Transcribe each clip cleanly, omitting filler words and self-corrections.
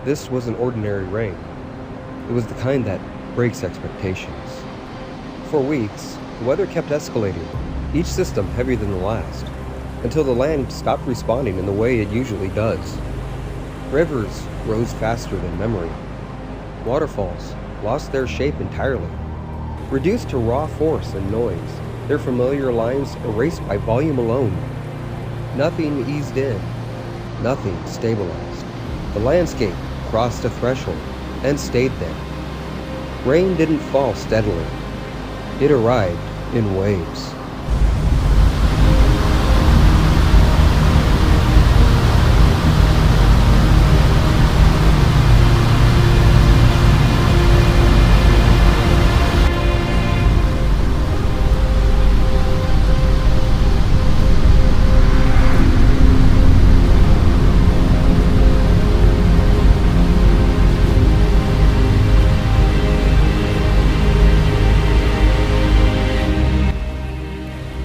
This wasn't ordinary rain. It was the kind that breaks expectations. For weeks, the weather kept escalating, each system heavier than the last, until the land stopped responding in the way it usually does. Rivers rose faster than memory. Waterfalls lost their shape entirely. Reduced to raw force and noise, their familiar lines erased by volume alone. Nothing eased in. Nothing stabilized. The landscape crossed a threshold and stayed there. Rain didn't fall steadily. It arrived in waves.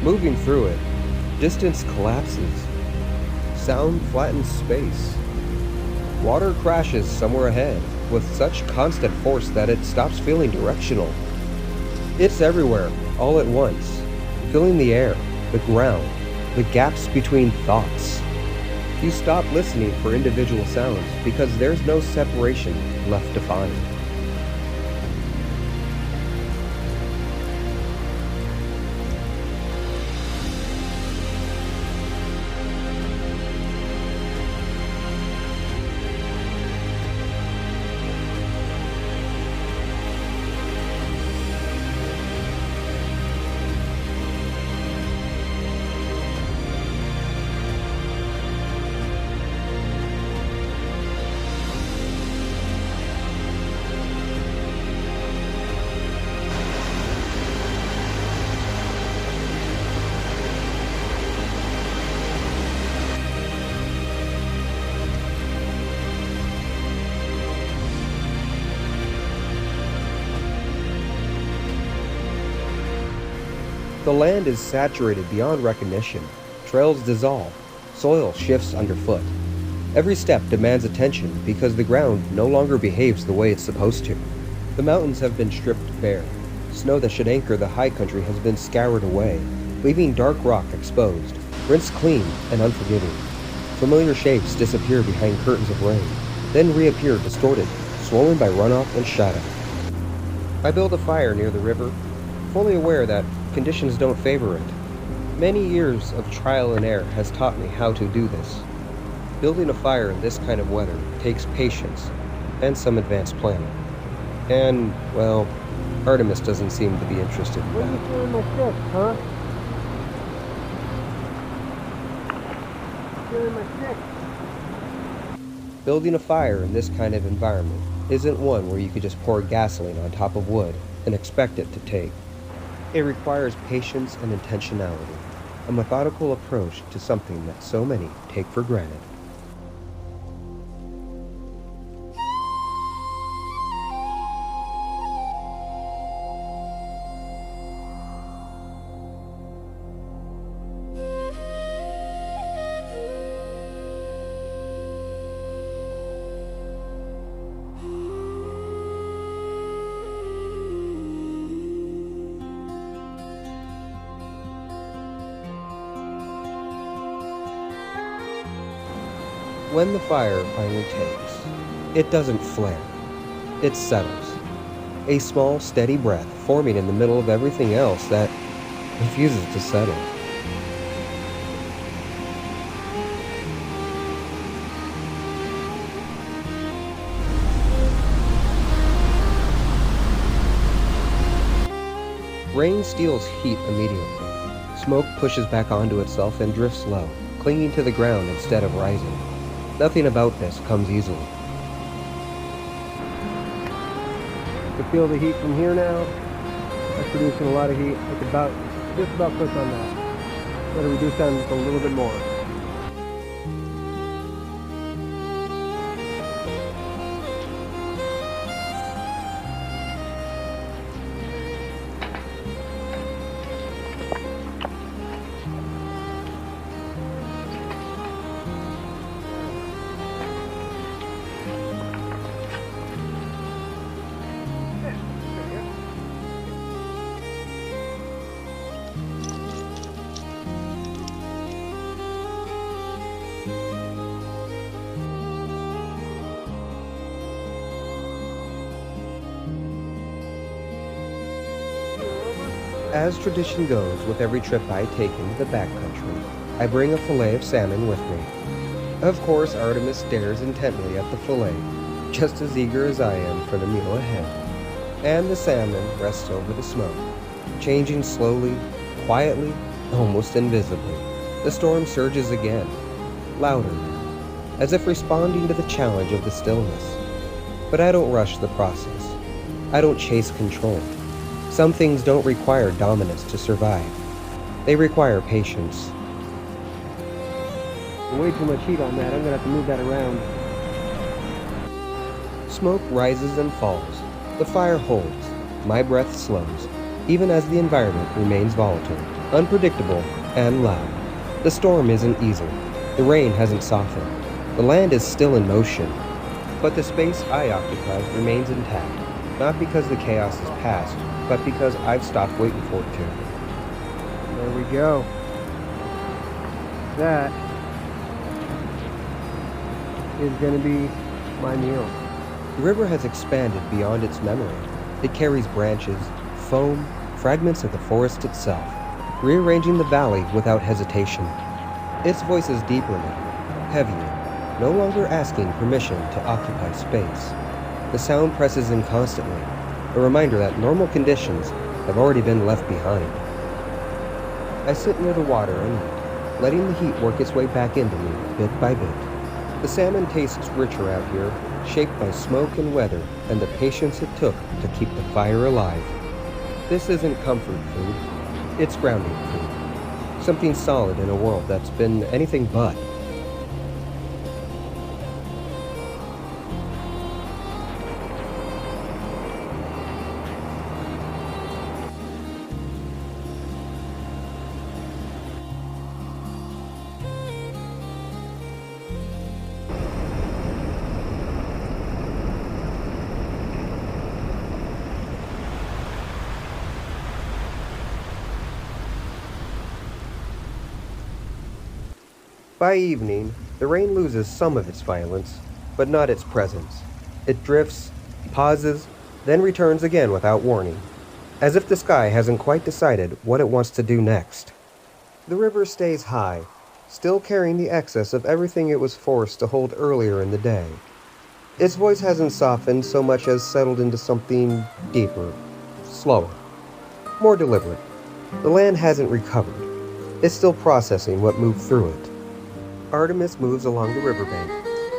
Moving through it, distance collapses. Sound flattens space. Water crashes somewhere ahead with such constant force that it stops feeling directional. It's everywhere, all at once, filling the air, the ground, the gaps between thoughts. You stop listening for individual sounds because there's no separation left to find. The land is saturated beyond recognition. Trails dissolve. Soil shifts underfoot. Every step demands attention because the ground no longer behaves the way it's supposed to. The mountains have been stripped bare. Snow that should anchor the high country has been scoured away, leaving dark rock exposed, rinsed clean and unforgiving. Familiar shapes disappear behind curtains of rain, then reappear distorted, swollen by runoff and shadow. I build a fire near the river, fully aware that conditions don't favor it. Many years of trial and error has taught me how to do this. Building a fire in this kind of weather takes patience and some advanced planning. And, well, Artemis doesn't seem to be interested in What are that. you doing my stick, huh? Doing my stick. Building a fire in this kind of environment isn't one where you could just pour gasoline on top of wood and expect it to take. It requires patience and intentionality, a methodical approach to something that so many take for granted. When the fire finally takes, it doesn't flare. It settles. A small, steady breath forming in the middle of everything else that refuses to settle. Rain steals heat immediately. Smoke pushes back onto itself and drifts low, clinging to the ground instead of rising. Nothing about this comes easily. You can feel the heat from here now. That's producing a lot of heat. I could just about cook on that. Gotta reduce that just a little bit more. As tradition goes with every trip I take into the backcountry, I bring a fillet of salmon with me. Of course, Artemis stares intently at the fillet, just as eager as I am for the meal ahead. And the salmon rests over the smoke, changing slowly, quietly, almost invisibly. The storm surges again, louder now, as if responding to the challenge of the stillness. But I don't rush the process. I don't chase control. Some things don't require dominance to survive. They require patience. Way too much heat on that. I'm gonna have to move that around. Smoke rises and falls. The fire holds. My breath slows, even as the environment remains volatile, unpredictable, and loud. The storm isn't easing. The rain hasn't softened. The land is still in motion. But the space I occupy remains intact, not because the chaos is past, but because I've stopped waiting for it to. There we go. That is going to be my meal. The river has expanded beyond its memory. It carries branches, foam, fragments of the forest itself, rearranging the valley without hesitation. Its voice is deeper now, heavier, no longer asking permission to occupy space. The sound presses in constantly, a reminder that normal conditions have already been left behind. I sit near the water and eat, letting the heat work its way back into me bit by bit. The salmon tastes richer out here, shaped by smoke and weather and the patience it took to keep the fire alive. This isn't comfort food, it's grounding food. Something solid in a world that's been anything but. By evening, the rain loses some of its violence, but not its presence. It drifts, pauses, then returns again without warning, as if the sky hasn't quite decided what it wants to do next. The river stays high, still carrying the excess of everything it was forced to hold earlier in the day. Its voice hasn't softened so much as settled into something deeper, slower, more deliberate. The land hasn't recovered. It's still processing what moved through it. Artemis moves along the riverbank,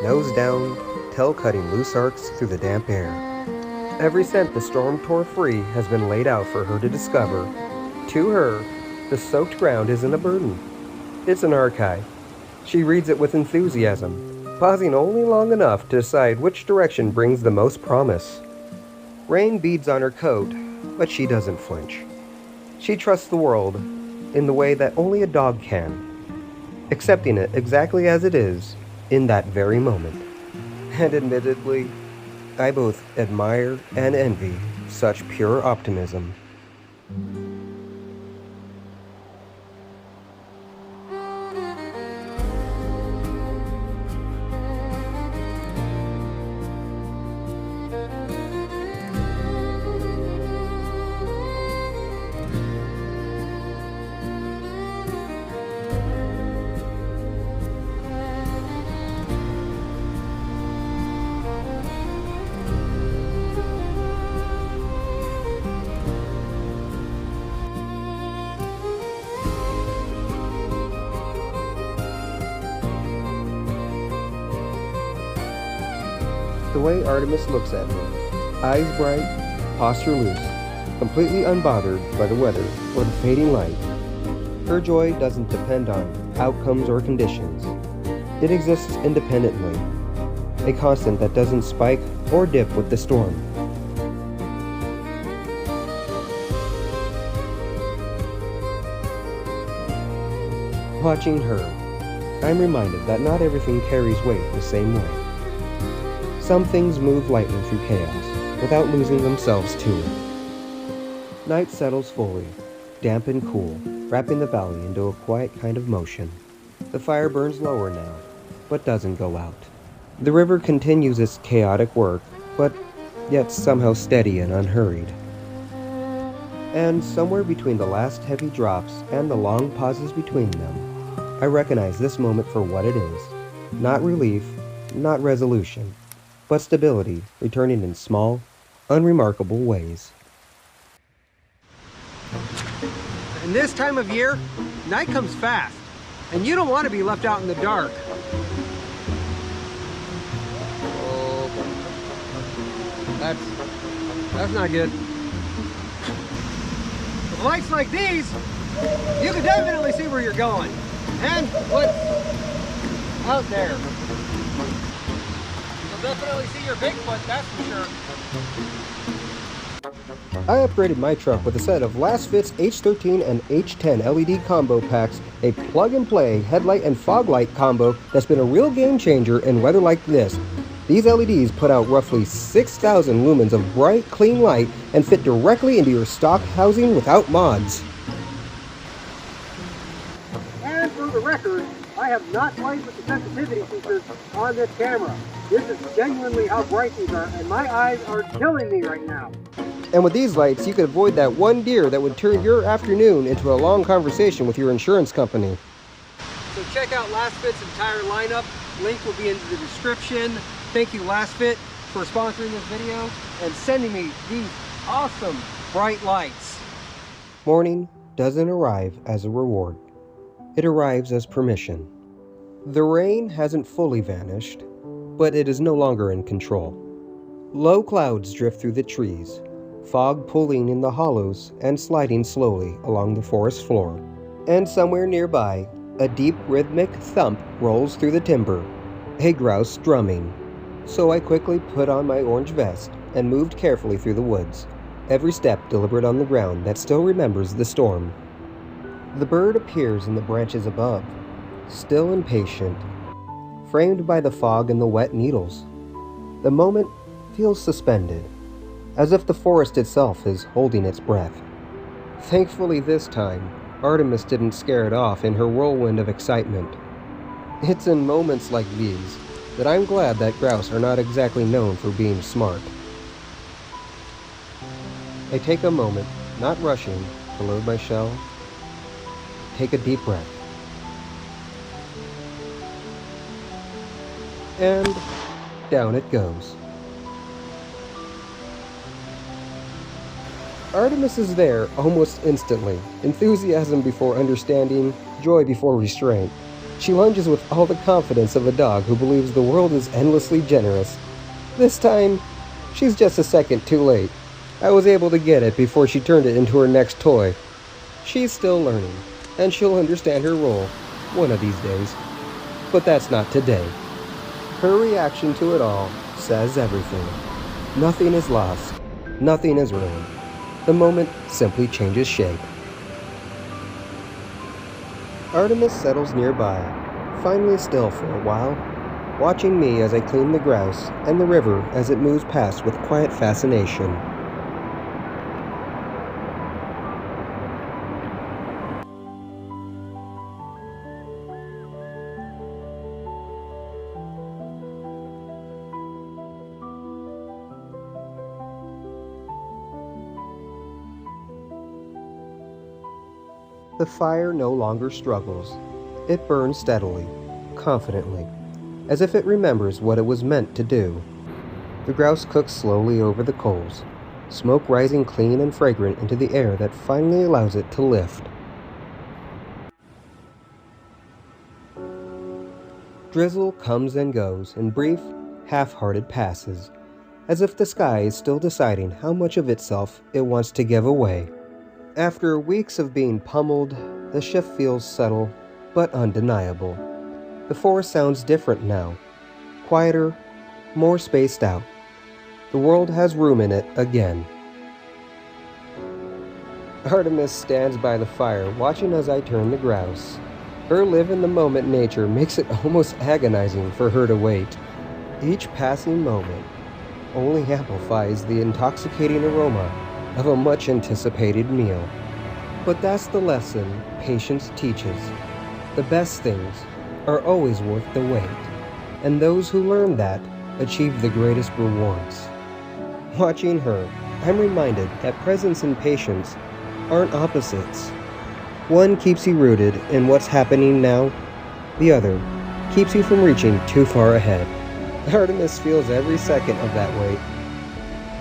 nose down, tail cutting loose arcs through the damp air. Every scent the storm tore free has been laid out for her to discover. To her, the soaked ground isn't a burden. It's an archive. She reads it with enthusiasm, pausing only long enough to decide which direction brings the most promise. Rain beads on her coat, but she doesn't flinch. She trusts the world in the way that only a dog can, accepting it exactly as it is in that very moment. And admittedly, I both admire and envy such pure optimism. The way Artemis looks at me, eyes bright, posture loose, completely unbothered by the weather or the fading light. Her joy doesn't depend on outcomes or conditions. It exists independently, a constant that doesn't spike or dip with the storm. Watching her, I'm reminded that not everything carries weight the same way. Some things move lightly through chaos, without losing themselves to it. Night settles fully, damp and cool, wrapping the valley into a quiet kind of motion. The fire burns lower now, but doesn't go out. The river continues its chaotic work, but yet somehow steady and unhurried. And somewhere between the last heavy drops and the long pauses between them, I recognize this moment for what it is. Not relief, not resolution, but stability returning in small, unremarkable ways. And this time of year, night comes fast, and you don't want to be left out in the dark. Oh, that's not good. With lights like these, you can definitely see where you're going and what's out there. You'll definitely see your Bigfoot, that's for sure. I upgraded my truck with a set of Lasfit's H13 and H10 LED combo packs, a plug-and-play headlight and fog light combo that's been a real game changer in weather like this. These LEDs put out roughly 6,000 lumens of bright, clean light and fit directly into your stock housing without mods. And for the record, I have not played with the sensitivity features on this camera. This is genuinely how bright these are, and my eyes are killing me right now. And with these lights, you could avoid that one deer that would turn your afternoon into a long conversation with your insurance company. So check out Lasfit's entire lineup. Link will be in the description. Thank you, Lasfit, for sponsoring this video and sending me these awesome bright lights. Morning doesn't arrive as a reward. It arrives as permission. The rain hasn't fully vanished, but it is no longer in control. Low clouds drift through the trees, fog pulling in the hollows and sliding slowly along the forest floor. And somewhere nearby, a deep rhythmic thump rolls through the timber, a grouse drumming. So I quickly put on my orange vest and moved carefully through the woods, every step deliberate on the ground that still remembers the storm. The bird appears in the branches above, still and patient, framed by the fog and the wet needles. The moment feels suspended, as if the forest itself is holding its breath. Thankfully this time, Artemis didn't scare it off in her whirlwind of excitement. It's in moments like these that I'm glad that grouse are not exactly known for being smart. I take a moment, not rushing, to load my shell. Take a deep breath. And down it goes. Artemis is there almost instantly, enthusiasm before understanding, joy before restraint. She lunges with all the confidence of a dog who believes the world is endlessly generous. This time, she's just a second too late. I was able to get it before she turned it into her next toy. She's still learning, and she'll understand her role one of these days. But that's not today. Her reaction to it all says everything. Nothing is lost. Nothing is ruined. The moment simply changes shape. Artemis settles nearby, finally still for a while, watching me as I clean the grouse and the river as it moves past with quiet fascination. The fire no longer struggles. It burns steadily, confidently, as if it remembers what it was meant to do. The grouse cooks slowly over the coals, smoke rising clean and fragrant into the air that finally allows it to lift. Drizzle comes and goes in brief, half-hearted passes, as if the sky is still deciding how much of itself it wants to give away. After weeks of being pummeled, the shift feels subtle, but undeniable. The forest sounds different now. Quieter, more spaced out. The world has room in it again. Artemis stands by the fire, watching as I turn the grouse. Her live-in-the-moment nature makes it almost agonizing for her to wait. Each passing moment only amplifies the intoxicating aroma of a much-anticipated meal. But that's the lesson patience teaches. The best things are always worth the wait, and those who learn that achieve the greatest rewards. Watching her, I'm reminded that presence and patience aren't opposites. One keeps you rooted in what's happening now, the other keeps you from reaching too far ahead. Artemis feels every second of that weight,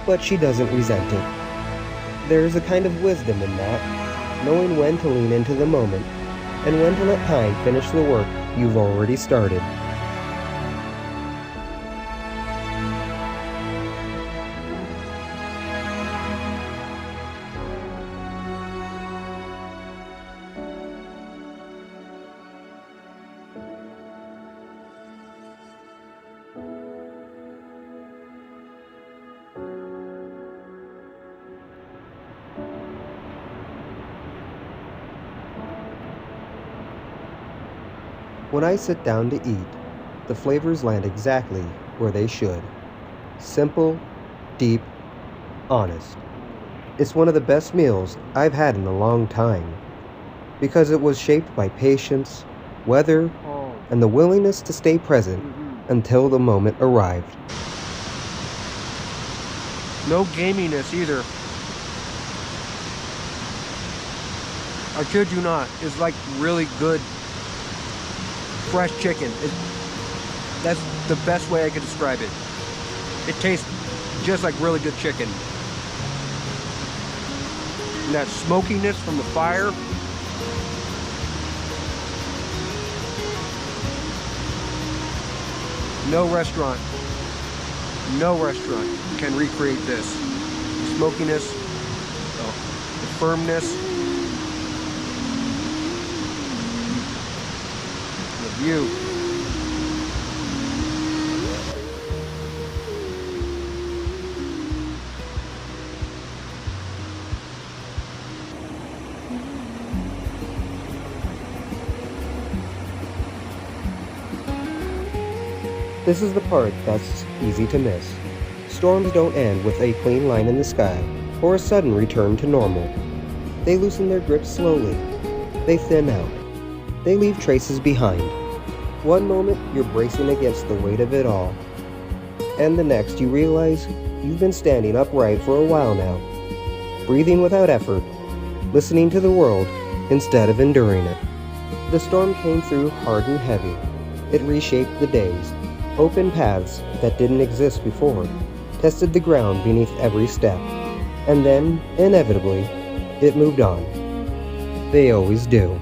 but she doesn't resent it. There's a kind of wisdom in that, knowing when to lean into the moment and when to let time finish the work you've already started. When I sit down to eat, the flavors land exactly where they should. Simple, deep, honest. It's one of the best meals I've had in a long time, because it was shaped by patience, weather, and the willingness to stay present until the moment arrived. No gaminess either. I kid you not, it's like really good fresh chicken. That's the best way I could describe it. It tastes just like really good chicken. And that smokiness from the fire. No restaurant can recreate this. The smokiness, the firmness, the view. This is the part that's easy to miss. Storms don't end with a clean line in the sky or a sudden return to normal. They loosen their grip slowly. They thin out. They leave traces behind. One moment you're bracing against the weight of it all, and the next you realize you've been standing upright for a while now, breathing without effort, listening to the world instead of enduring it. The storm came through hard and heavy. It reshaped the days, opened paths that didn't exist before, tested the ground beneath every step, and then, inevitably, it moved on. They always do.